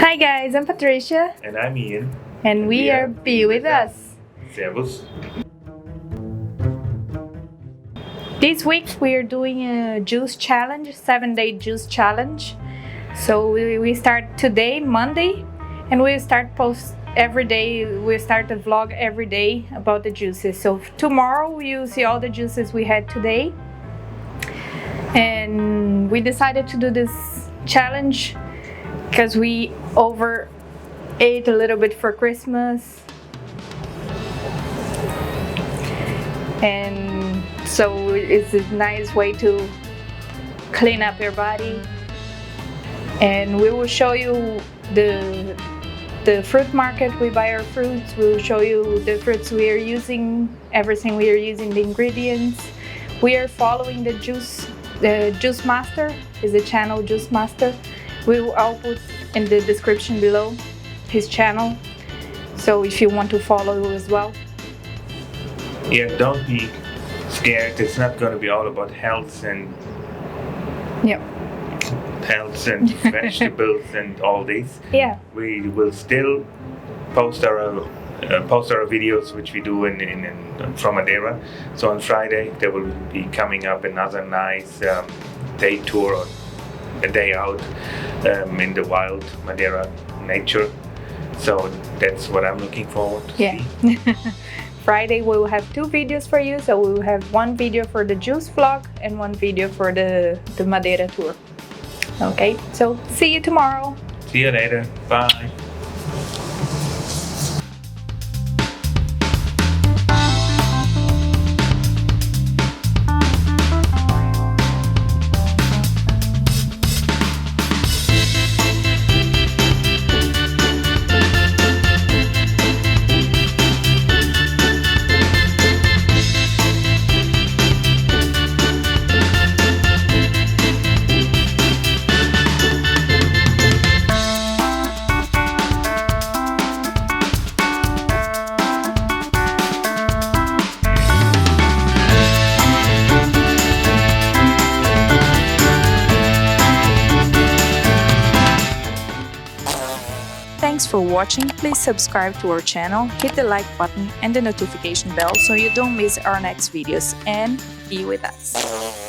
Hi guys, I'm Patricia And I'm Ian. and we are Be With Us. Servus. This week we are doing a juice challenge, 7-day juice challenge. So we start today, Monday, and we start post every day. We start a vlog every day about the juices. So tomorrow you'll see all the juices we had today. And we decided to do this challenge because we overate a little bit for Christmas. And so it's a nice way to clean up your body. And we will show you the fruit market. We buy our fruits. We'll show you the fruits we are using, everything we are using, the ingredients. We are following the Juice Master is the channel Juice Master. I'll put in the description below his channel. So if you want to follow as well. Yeah, don't be scared. It's not going to be all about health and Yeah. vegetables and all this. Yeah. We will still post our videos which we do from Madeira. So on Friday there will be coming up another nice day tour or a day out in the wild Madeira nature. So that's what I'm looking forward to see. Friday we will have 2 videos for you. So we will have 1 video for the juice vlog and 1 video for the Madeira tour. Okay, so see you tomorrow. See you later. Bye. Thanks for watching. Please subscribe to our channel, hit the like button and the notification bell so you don't miss our next videos, and be with us.